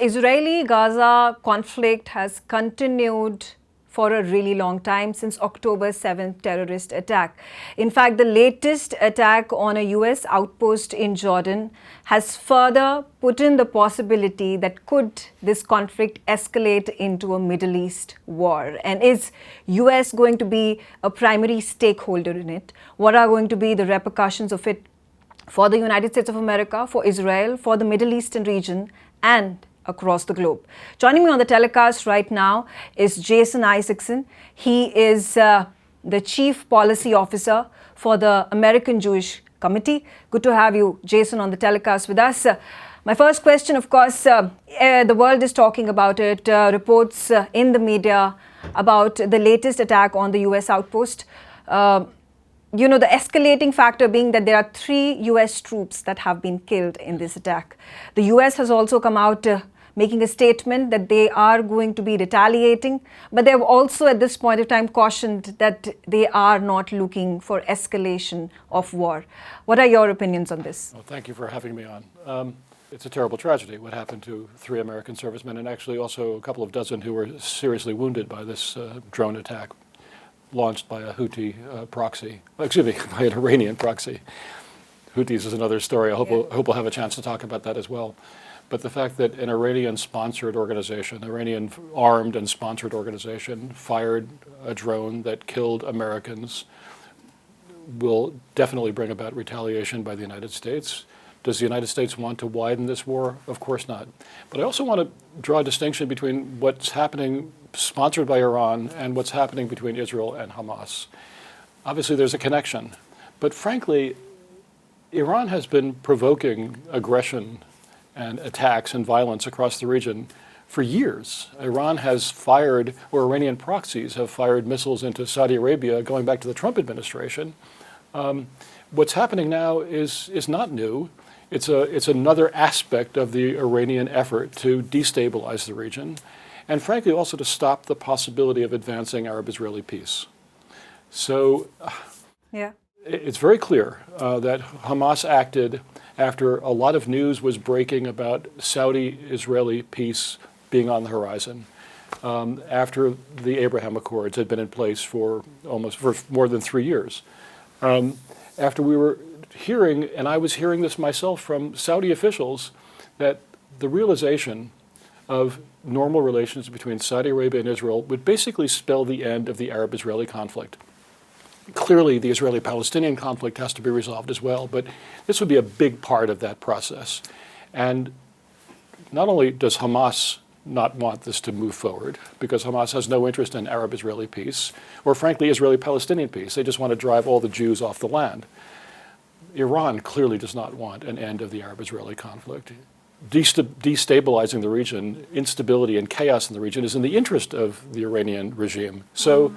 Israeli-Gaza conflict has continued for a really long time, since October 7th terrorist attack. In fact, the latest attack on a US outpost in Jordan has further put in the possibility that could this conflict escalate into a Middle East war? And is US going to be a primary stakeholder in it? What are going to be the repercussions of it for the United States of America, for Israel, for the Middle Eastern region, and across the globe? Joining me on the telecast right now is Jason Isaacson. He is the Chief Policy Officer for the American Jewish Committee. Good to have you, Jason, on the telecast with us. My first question, of course, the world is talking about it, reports in the media about the latest attack on the US outpost. You know, the escalating factor being that there are 3 US troops that have been killed in this attack. The US has also come out making a statement that they are going to be retaliating, but they have also at this point of time cautioned that they are not looking for escalation of war. What are your opinions on this? Well, thank you for having me on. It's a terrible tragedy what happened to 3 American servicemen, and actually also a couple of dozen who were seriously wounded by this drone attack launched by a Houthi proxy, excuse me, by an Iranian proxy. Houthis is another story. I hope we'll have a chance to talk about that as well. But the fact that an Iranian-sponsored organization, Iranian armed and sponsored organization, fired a drone that killed Americans will definitely bring about retaliation by the United States. Does the United States want to widen this war? Of course not. But I also want to draw a distinction between what's happening sponsored by Iran and what's happening between Israel and Hamas. Obviously, there's a connection. But frankly, Iran has been provoking aggression and attacks and violence across the region for years. Iran has fired, or Iranian proxies have fired missiles into Saudi Arabia going back to the Trump administration. What's happening now is not new. It's another aspect of the Iranian effort to destabilize the region, and frankly also to stop the possibility of advancing Arab-Israeli peace. So it's very clear that Hamas acted after a lot of news was breaking about Saudi-Israeli peace being on the horizon, after the Abraham Accords had been in place for more than 3 years. After we were hearing, and I was hearing this myself from Saudi officials, that the realization of normal relations between Saudi Arabia and Israel would basically spell the end of the Arab-Israeli conflict. Clearly, the Israeli-Palestinian conflict has to be resolved as well, but this would be a big part of that process. And not only does Hamas not want this to move forward, because Hamas has no interest in Arab-Israeli peace, or frankly, Israeli-Palestinian peace. They just want to drive all the Jews off the land. Iran clearly does not want an end of the Arab-Israeli conflict. Destabilizing the region, instability and chaos in the region is in the interest of the Iranian regime. So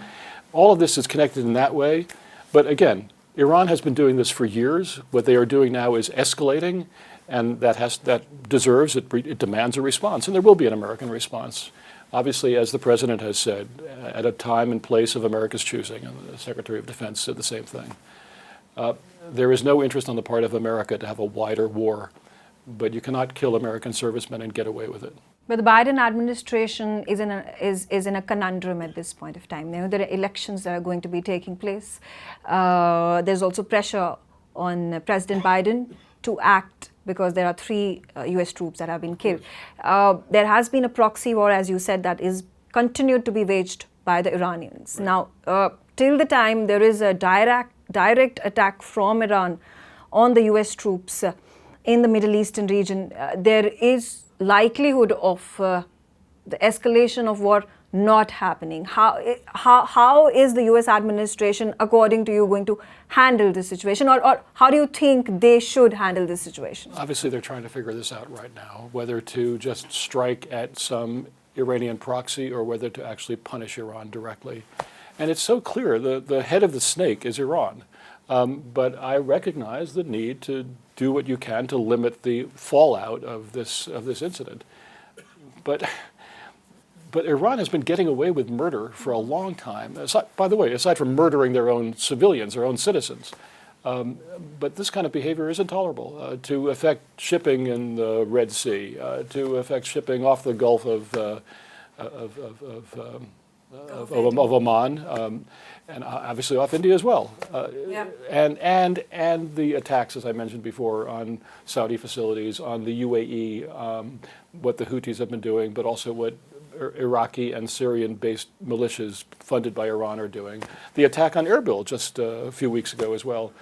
all of this is connected in that way. But again, Iran has been doing this for years. What they are doing now is escalating, and it demands a response, and there will be an American response. Obviously, as the president has said, at a time and place of America's choosing, and the Secretary of Defense said the same thing. There is no interest on the part of America to have a wider war, but you cannot kill American servicemen and get away with it. But the Biden administration is in a conundrum at this point of time. You know, there are elections that are going to be taking place. There's also pressure on President Biden to act because there are 3 US troops that have been killed. There has been a proxy war, as you said, that is continued to be waged by the Iranians. Right. Now, till the time there is a direct attack from Iran on the US troops in the Middle Eastern region, there is likelihood of the escalation of war not happening. How is the US administration, according to you, going to handle this situation, or how do you think they should handle this situation? Obviously, they're trying to figure this out right now, whether to just strike at some Iranian proxy or whether to actually punish Iran directly. And it's so clear, the head of the snake is Iran. But I recognize the need to do what you can to limit the fallout of this incident. But Iran has been getting away with murder for a long time. By the way, aside from murdering their own civilians, their own citizens, But this kind of behavior is intolerable. To affect shipping in the Red Sea, to affect shipping off the Gulf of Oman, and obviously off India as well. And the attacks, as I mentioned before, on Saudi facilities, on the UAE, what the Houthis have been doing, but also what Iraqi and Syrian-based militias funded by Iran are doing. The attack on Erbil just a few weeks ago as well.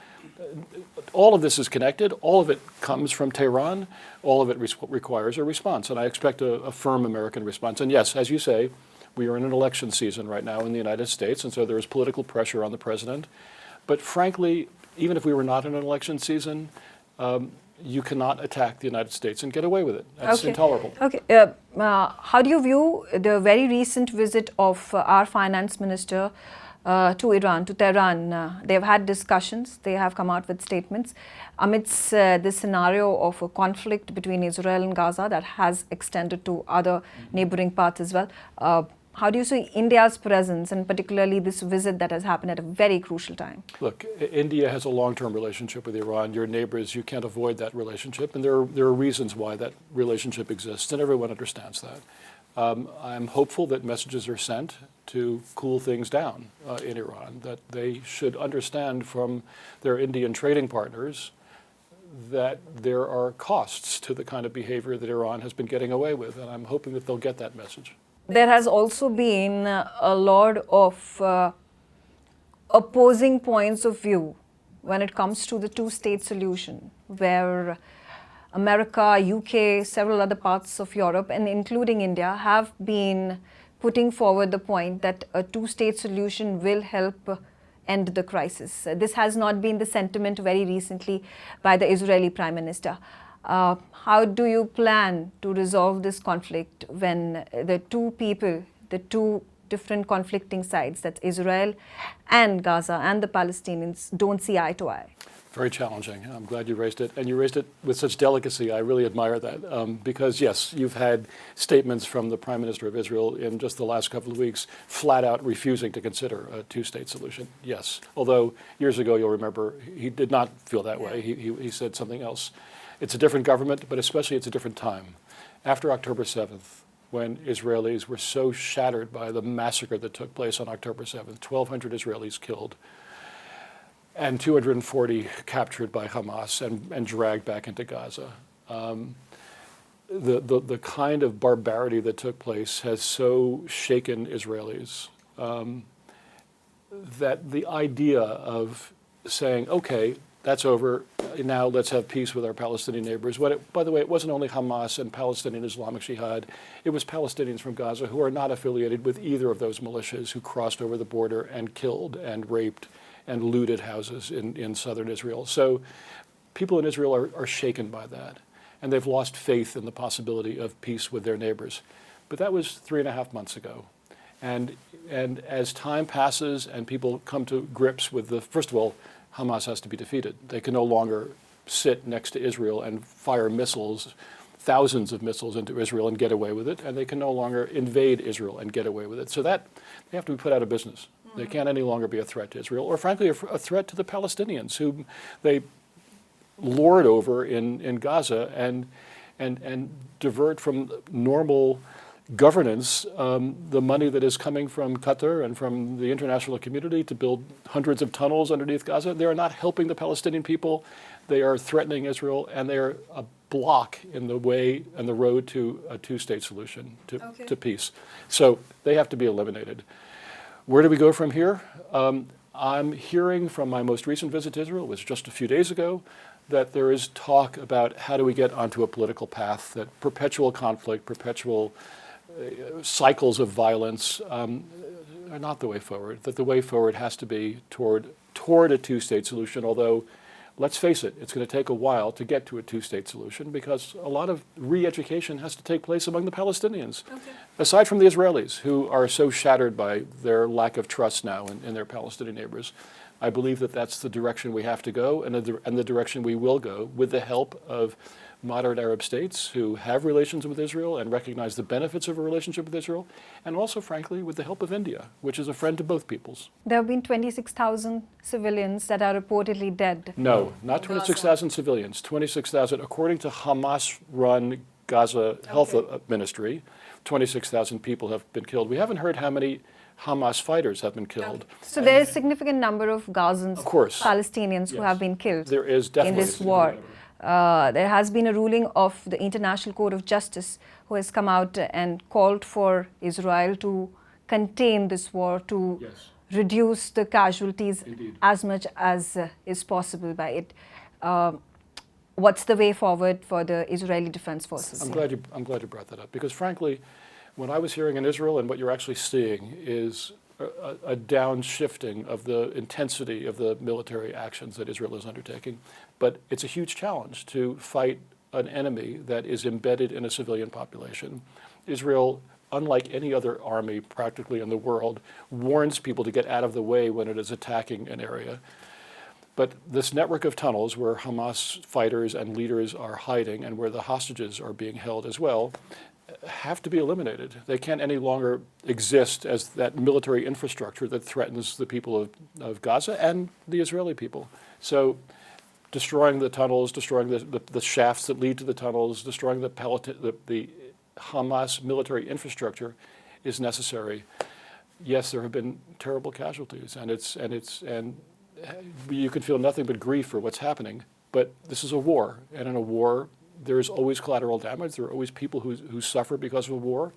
All of this is connected. All of it comes from Tehran. All of it requires a response, and I expect a firm American response. And yes, as you say, we are in an election season right now in the United States, and so there is political pressure on the president. But frankly, even if we were not in an election season, you cannot attack the United States and get away with it. That's intolerable. Okay. How do you view the very recent visit of our finance minister to Iran, to Tehran? They have had discussions. They have come out with statements amidst this scenario of a conflict between Israel and Gaza that has extended to other neighboring parts as well. How do you see India's presence, and particularly this visit that has happened at a very crucial time? Look, India has a long-term relationship with Iran. Your neighbors, you can't avoid that relationship, and there are reasons why that relationship exists, and everyone understands that. I'm hopeful that messages are sent to cool things down in Iran, that they should understand from their Indian trading partners that there are costs to the kind of behavior that Iran has been getting away with, and I'm hoping that they'll get that message. There has also been a lot of opposing points of view when it comes to the two-state solution, where America, UK, several other parts of Europe, and including India, have been putting forward the point that a two-state solution will help end the crisis. This has not been the sentiment very recently by the Israeli Prime Minister. How do you plan to resolve this conflict when the two people, the two different conflicting sides, that's Israel and Gaza and the Palestinians, don't see eye to eye? Very challenging. I'm glad you raised it. And you raised it with such delicacy. I really admire that. Because, yes, you've had statements from the Prime Minister of Israel in just the last couple of weeks flat out refusing to consider a two-state solution. Yes. Although years ago, you'll remember, he did not feel that way. He said something else. It's a different government, but especially it's a different time. After October 7th, when Israelis were so shattered by the massacre that took place on October 7th, 1,200 Israelis killed, and 240 captured by Hamas and dragged back into Gaza. The kind of barbarity that took place has so shaken Israelis that the idea of saying, okay, that's over, now let's have peace with our Palestinian neighbors. By the way, it wasn't only Hamas and Palestinian Islamic Jihad, it was Palestinians from Gaza who are not affiliated with either of those militias who crossed over the border and killed and raped and looted houses in southern Israel. So people in Israel are shaken by that, and they've lost faith in the possibility of peace with their neighbors. But that was 3.5 months ago. And as time passes and people come to grips with first of all, Hamas has to be defeated. They can no longer sit next to Israel and fire missiles, thousands of missiles into Israel and get away with it, and they can no longer invade Israel and get away with it. So that they have to be put out of business. They can't any longer be a threat to Israel, or frankly, a threat to the Palestinians, whom they lord over in Gaza and divert from normal governance the money that is coming from Qatar and from the international community to build hundreds of tunnels underneath Gaza. They are not helping the Palestinian people. They are threatening Israel, and they are a block in the way and the road to a two-state solution, to peace. So they have to be eliminated. Where do we go from here? I'm hearing from my most recent visit to Israel, it was just a few days ago, that there is talk about how do we get onto a political path, that perpetual conflict, perpetual cycles of violence are not the way forward, that the way forward has to be toward a two-state solution, although let's face it, it's going to take a while to get to a two-state solution because a lot of re-education has to take place among the Palestinians, aside from the Israelis, who are so shattered by their lack of trust now in their Palestinian neighbors. I believe that that's the direction we have to go and the direction we will go with the help of moderate Arab states who have relations with Israel and recognize the benefits of a relationship with Israel, and also, frankly, with the help of India, which is a friend to both peoples. There have been 26,000 civilians that are reportedly dead. No, not 26,000 civilians. 26,000, according to Hamas-run Gaza Health Ministry, 26,000 people have been killed. We haven't heard how many Hamas fighters have been killed. So there is a significant number of Gazans, Of course. Palestinians who have been killed There is definitely in this war. There has been a ruling of the International Court of Justice who has come out and called for Israel to contain this war, to reduce the casualties Indeed. as much as is possible by it. What's the way forward for the Israeli Defense Forces? I'm glad you brought that up, because frankly, what I was hearing in Israel and what you're actually seeing is a downshifting of the intensity of the military actions that Israel is undertaking. But it's a huge challenge to fight an enemy that is embedded in a civilian population. Israel, unlike any other army practically in the world, warns people to get out of the way when it is attacking an area. But this network of tunnels where Hamas fighters and leaders are hiding and where the hostages are being held as well have to be eliminated. They can't any longer exist as that military infrastructure that threatens the people of Gaza and the Israeli people. So destroying the tunnels, destroying the shafts that lead to the tunnels, destroying the Hamas military infrastructure is necessary. Yes, there have been terrible casualties, and you can feel nothing but grief for what's happening. But this is a war, and in a war, there is always collateral damage. There are always people who suffer because of a war.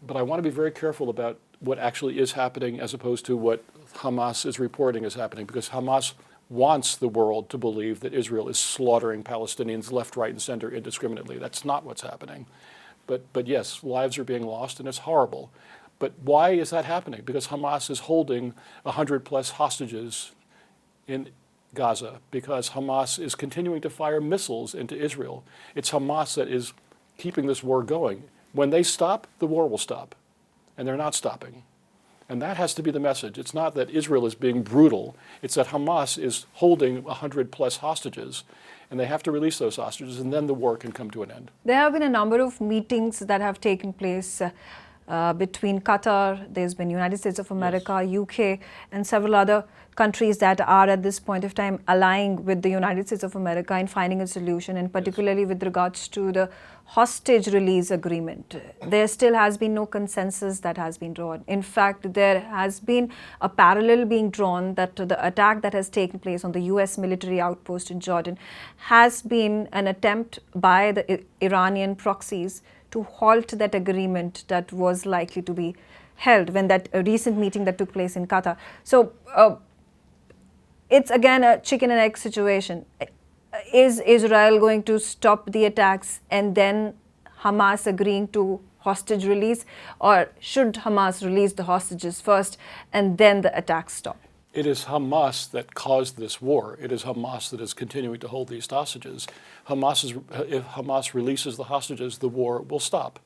But I want to be very careful about what actually is happening as opposed to what Hamas is reporting is happening, because Hamas wants the world to believe that Israel is slaughtering Palestinians left, right, and center indiscriminately. That's not what's happening. But yes, lives are being lost, and it's horrible. But why is that happening? Because Hamas is holding 100+ hostages in Gaza, because Hamas is continuing to fire missiles into Israel. It's Hamas that is keeping this war going. When they stop, the war will stop. And they're not stopping. And that has to be the message. It's not that Israel is being brutal. It's that Hamas is holding 100+ hostages, and they have to release those hostages, and then the war can come to an end. There have been a number of meetings that have taken place between Qatar, there's been United States of America, UK, and several other countries that are at this point of time allying with the United States of America in finding a solution, and particularly with regards to the hostage release agreement. There still has been no consensus that has been drawn. In fact, there has been a parallel being drawn that the attack that has taken place on the US military outpost in Jordan has been an attempt by the Iranian proxies to halt that agreement that was likely to be held when that recent meeting that took place in Qatar. So it's again a chicken and egg situation. Is Israel going to stop the attacks and then Hamas agreeing to hostage release, or should Hamas release the hostages first and then the attacks stop? It is Hamas that caused this war. It is Hamas that is continuing to hold these hostages. If Hamas releases the hostages, the war will stop.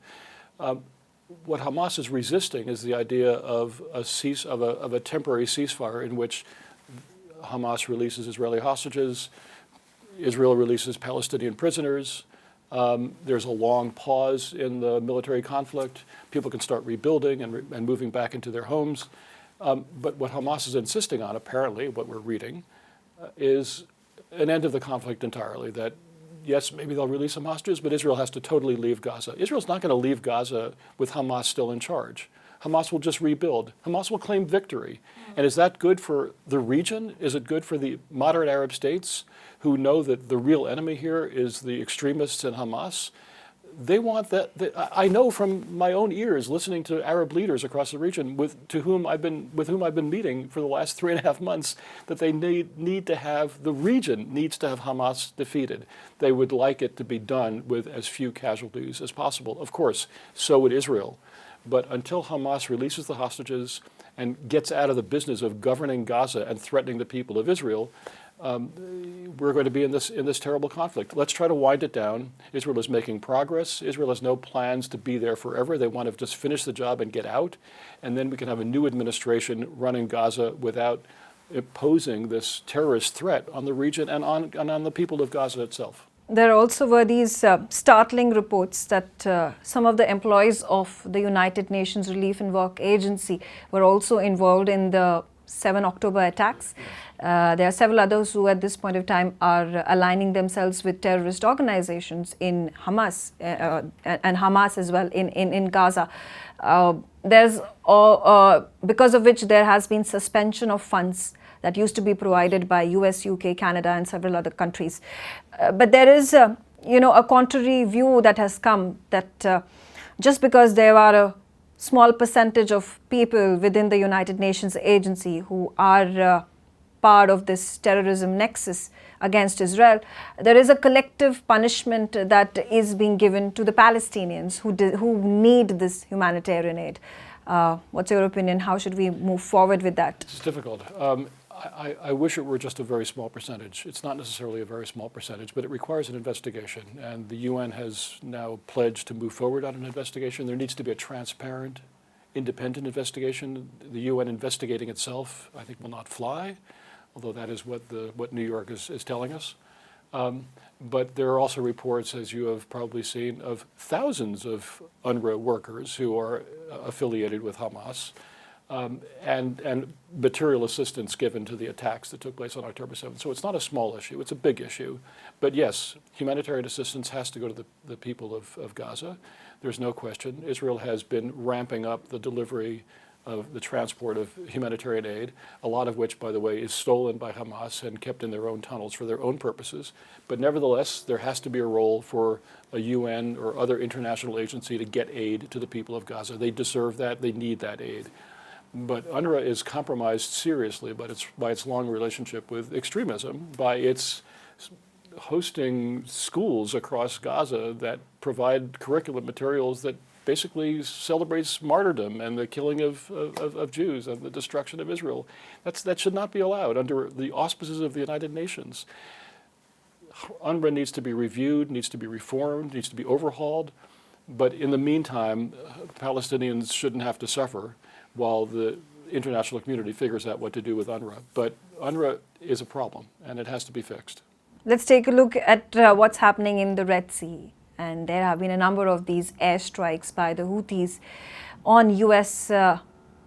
What Hamas is resisting is the idea of a temporary ceasefire in which Hamas releases Israeli hostages, Israel releases Palestinian prisoners. There's a long pause in the military conflict. People can start rebuilding and moving back into their homes. But what Hamas is insisting on, apparently, what we're reading, is an end of the conflict entirely. That, yes, maybe they'll release some hostages, but Israel has to totally leave Gaza. Israel's not going to leave Gaza with Hamas still in charge. Hamas will just rebuild. Hamas will claim victory. And is that good for the region? Is it good for the moderate Arab states who know that the real enemy here is the extremists in Hamas? They want that. I know from my own ears, listening to Arab leaders across the region with whom I've been meeting for the last 3.5 months, that they need to have, the region needs to have Hamas defeated. They would like it to be done with as few casualties as possible. Of course, so would Israel. But until Hamas releases the hostages and gets out of the business of governing Gaza and threatening the people of Israel, we're going to be in this terrible conflict. Let's try to wind it down. Israel is making progress. Israel has no plans to be there forever. They want to just finish the job and get out. And then we can have a new administration running Gaza without imposing this terrorist threat on the region and on the people of Gaza itself. There also were these startling reports that some of the employees of the United Nations Relief and Work Agency were also involved in the 7 October attacks. There are several others who at this point of time are aligning themselves with terrorist organizations in Hamas and Hamas as well in Gaza. Because of which there has been suspension of funds that used to be provided by US, UK, Canada and several other countries. But there is a contrary view that has come that just because there are a small percentage of people within the United Nations agency who are part of this terrorism nexus against Israel, there is a collective punishment that is being given to the Palestinians who need this humanitarian aid. What's your opinion? How should we move forward with that? It's difficult. I wish it were just a very small percentage. It's not necessarily a very small percentage, but it requires an investigation. And the UN has now pledged to move forward on an investigation. There needs to be a transparent, independent investigation. The UN investigating itself, I think, will not fly, although that is what New York is telling us. But there are also reports, as you have probably seen, of thousands of UNRWA workers who are affiliated with Hamas. And material assistance given to the attacks that took place on October 7th. So it's not a small issue, it's a big issue. But yes, humanitarian assistance has to go to the people of Gaza. There's no question. Israel has been ramping up the delivery of the transport of humanitarian aid, a lot of which, by the way, is stolen by Hamas and kept in their own tunnels for their own purposes. But nevertheless, there has to be a role for a UN or other international agency to get aid to the people of Gaza. They deserve that. They need that aid. But UNRWA is compromised seriously by its long relationship with extremism, by its hosting schools across Gaza that provide curriculum materials that basically celebrates martyrdom and the killing of Jews and the destruction of Israel. That should not be allowed under the auspices of the United Nations. UNRWA needs to be reviewed, needs to be reformed, needs to be overhauled. But in the meantime, Palestinians shouldn't have to suffer while the international community figures out what to do with UNRWA. But UNRWA is a problem, and it has to be fixed. Let's take a look at what's happening in the Red Sea. And there have been a number of these airstrikes by the Houthis on US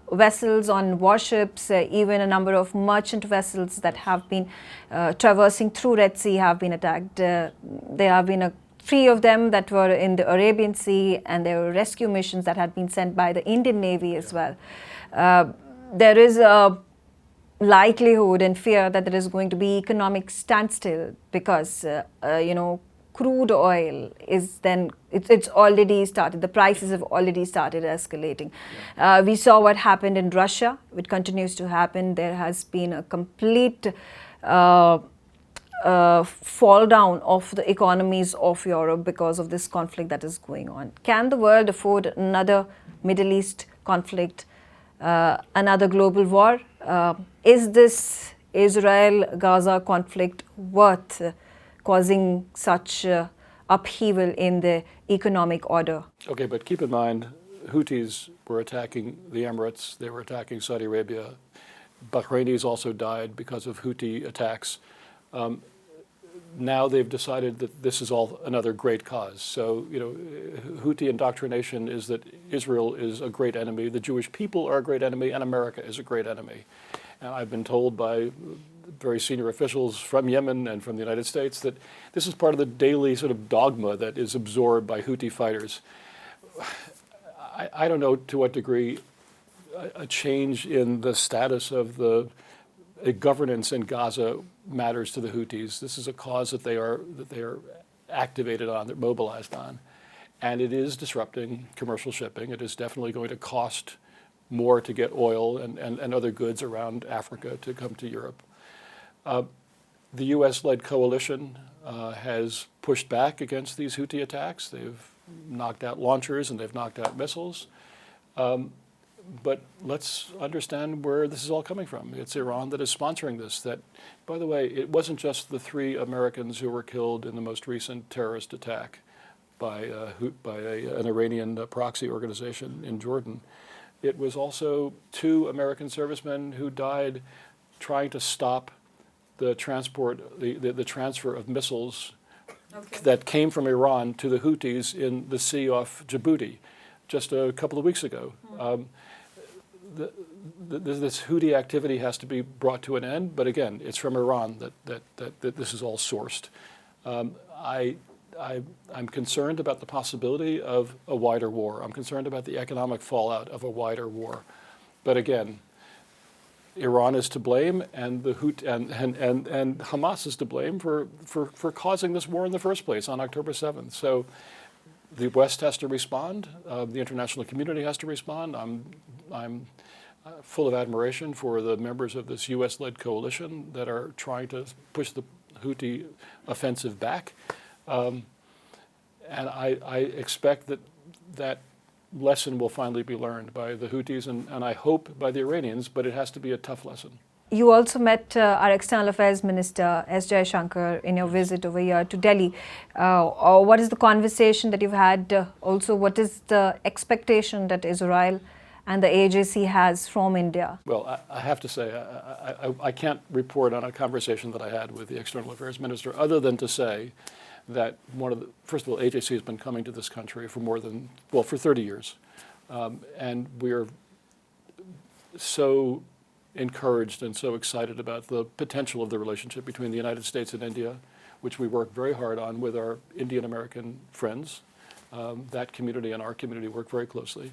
vessels, on warships, even a number of merchant vessels that have been traversing through Red Sea have been attacked. There have been 3 of them that were in the Arabian Sea, and there were rescue missions that had been sent by the Indian Navy as well. There is a likelihood and fear that there is going to be economic standstill because, crude oil is then, it's already started, the prices have already started escalating. We saw what happened in Russia, it continues to happen. There has been a complete fall down of the economies of Europe because of this conflict that is going on. Can the world afford another Middle East conflict, another global war? Is this Israel-Gaza conflict worth causing such upheaval in the economic order? Okay, but keep in mind, Houthis were attacking the Emirates, they were attacking Saudi Arabia. Bahrainis also died because of Houthi attacks. Now they've decided that this is all another great cause. So, Houthi indoctrination is that Israel is a great enemy, the Jewish people are a great enemy, and America is a great enemy. And I've been told by very senior officials from Yemen and from the United States that this is part of the daily sort of dogma that is absorbed by Houthi fighters. I don't know to what degree a change in the status of the governance in Gaza matters to the Houthis. This is a cause that they are activated on, they're mobilized on. And it is disrupting commercial shipping. It is definitely going to cost more to get oil and other goods around Africa to come to Europe. The US-led coalition has pushed back against these Houthi attacks. They've knocked out launchers and they've knocked out missiles. But let's understand where this is all coming from. It's Iran that is sponsoring this. That, by the way, it wasn't just the 3 Americans who were killed in the most recent terrorist attack by an Iranian proxy organization in Jordan. It was also 2 American servicemen who died trying to stop the transport, the transfer of missiles that came from Iran to the Houthis in the sea off Djibouti just a couple of weeks ago. This Houthi activity has to be brought to an end, but again, it's from Iran that this is all sourced. I'm concerned about the possibility of a wider war. I'm concerned about the economic fallout of a wider war. But again, Iran is to blame, and the and Hamas is to blame for causing this war in the first place on October 7th. So the West has to respond. The international community has to respond. I'm full of admiration for the members of this U.S.-led coalition that are trying to push the Houthi offensive back. And I expect that lesson will finally be learned by the Houthis and I hope by the Iranians, but it has to be a tough lesson. You also met our External Affairs Minister, S. Jaishankar, in your visit over here to Delhi. What is the conversation that you've had? Also, what is the expectation that Israel and the AJC has from India? Well, I have to say, I can't report on a conversation that I had with the External Affairs Minister other than to say that first of all, AJC has been coming to this country for 30 years. And we're so encouraged and so excited about the potential of the relationship between the United States and India, which we work very hard on with our Indian American friends. That community and our community work very closely.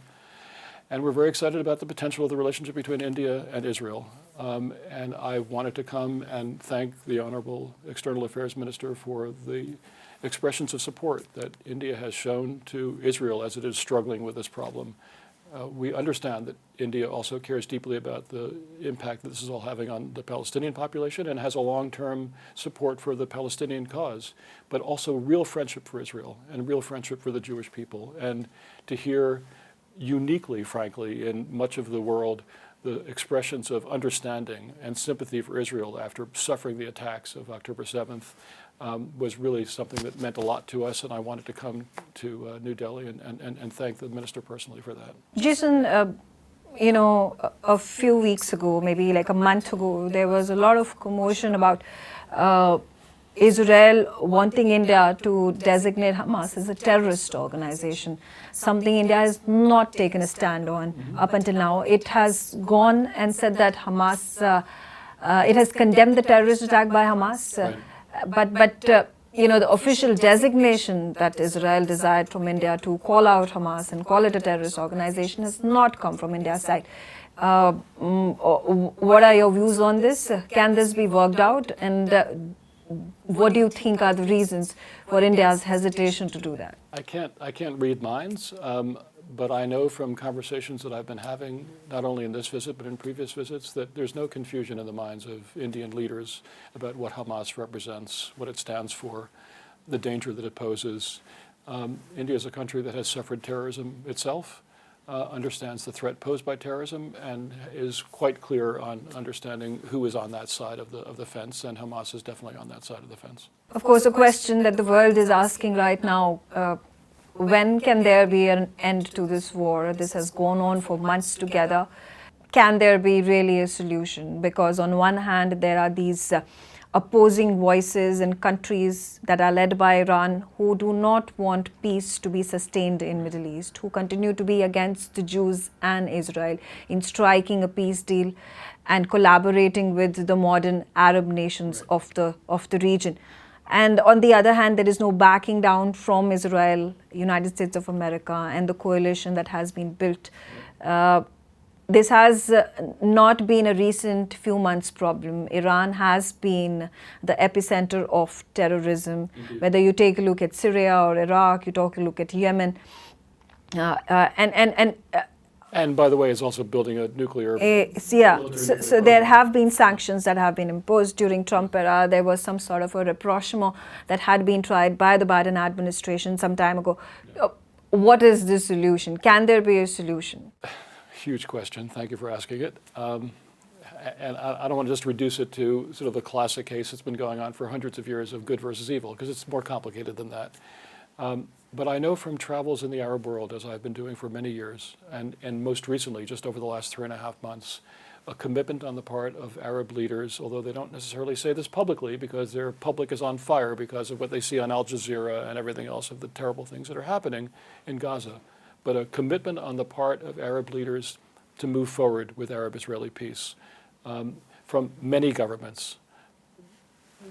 And we're very excited about the potential of the relationship between India and Israel. And I wanted to come and thank the Honorable External Affairs Minister for the expressions of support that India has shown to Israel as it is struggling with this problem. We understand that India also cares deeply about the impact that this is all having on the Palestinian population and has a long-term support for the Palestinian cause, but also real friendship for Israel and real friendship for the Jewish people. And to hear uniquely, frankly, in much of the world, the expressions of understanding and sympathy for Israel after suffering the attacks of October 7th was really something that meant a lot to us, and I wanted to come to New Delhi and thank the minister personally for that. Jason, a few weeks ago, maybe like a month ago, there was a lot of commotion about Israel wanting India to designate Hamas as a terrorist organization, something India has not taken a stand on up until now. It has gone and said that Hamas, it has condemned the terrorist attack by Hamas, but the official designation that Israel desired from India to call out Hamas and call it a terrorist organization has not come from India's side. What are your views on this? Can this be worked out? And what do you think are the reasons for India's hesitation to do that? I can't read minds, but I know from conversations that I've been having, not only in this visit but in previous visits, that there's no confusion in the minds of Indian leaders about what Hamas represents, what it stands for, the danger that it poses. India is a country that has suffered terrorism itself, understands the threat posed by terrorism, and is quite clear on understanding who is on that side of the fence, and Hamas is definitely on that side of the fence. Of course, a question that the world is asking right now, when can there be an end to this war? This has gone on for months together. Can there be really a solution? Because on one hand, there are these opposing voices in countries that are led by Iran who do not want peace to be sustained in Middle East, who continue to be against the Jews and Israel in striking a peace deal and collaborating with the modern Arab nations of the region. And on the other hand, there is no backing down from Israel, United States of America, and the coalition that has been built. This has not been a recent few months problem. Iran has been the epicenter of terrorism. Indeed. Whether you take a look at Syria or Iraq, you take a look at Yemen, and by the way, is also building a nuclear. So there have been sanctions that have been imposed during Trump era. There was some sort of a rapprochement that had been tried by the Biden administration some time ago. What is the solution? Can there be a solution? Huge question. Thank you for asking it. And I don't want to just reduce it to sort of the classic case that's been going on for hundreds of years of good versus evil, because it's more complicated than that. But I know from travels in the Arab world, as I've been doing for many years, and most recently, just over the last 3.5 months, a commitment on the part of Arab leaders, although they don't necessarily say this publicly because their public is on fire because of what they see on Al Jazeera and everything else of the terrible things that are happening in Gaza, but a commitment on the part of Arab leaders to move forward with Arab-Israeli peace. From many governments,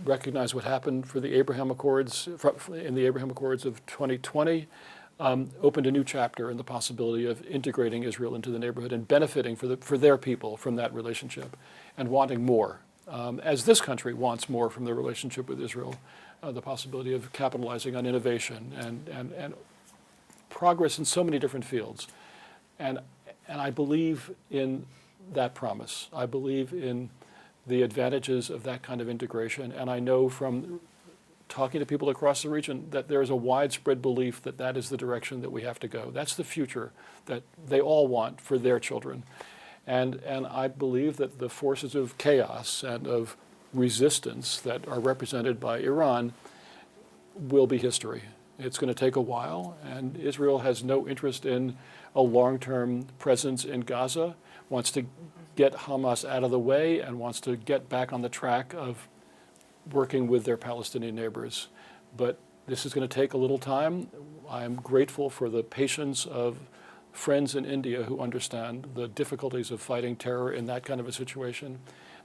recognize what happened for the Abraham Accords, in the Abraham Accords of 2020, opened a new chapter in the possibility of integrating Israel into the neighborhood and benefiting for their people from that relationship and wanting more. As this country wants more from the relationship with Israel, the possibility of capitalizing on innovation and progress in so many different fields. And I believe in that promise. I believe in the advantages of that kind of integration, and I know from talking to people across the region that there is a widespread belief that that is the direction that we have to go. That's the future that they all want for their children. And I believe that the forces of chaos and of resistance that are represented by Iran will be history. It's going to take a while, and Israel has no interest in a long-term presence in Gaza, wants to get Hamas out of the way and wants to get back on the track of working with their Palestinian neighbors. But this is going to take a little time. I'm grateful for the patience of friends in India who understand the difficulties of fighting terror in that kind of a situation,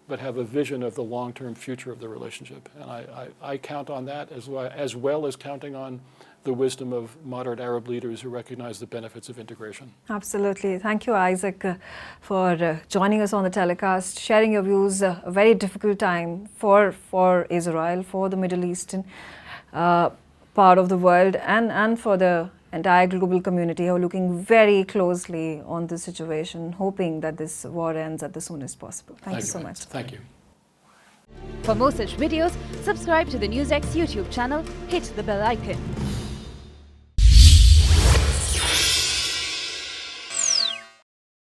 but have a vision of the long-term future of the relationship. And I count on that as well as counting on the wisdom of moderate Arab leaders who recognize the benefits of integration. Absolutely. Thank you, Isaac, for joining us on the telecast, sharing your views. A very difficult time for Israel, for the Middle Eastern part of the world, and for the entire global community who are looking very closely on the situation, hoping that this war ends at the soonest possible. Thank you so much. Thank you. For more such videos, subscribe to the NewsX YouTube channel, hit the bell icon.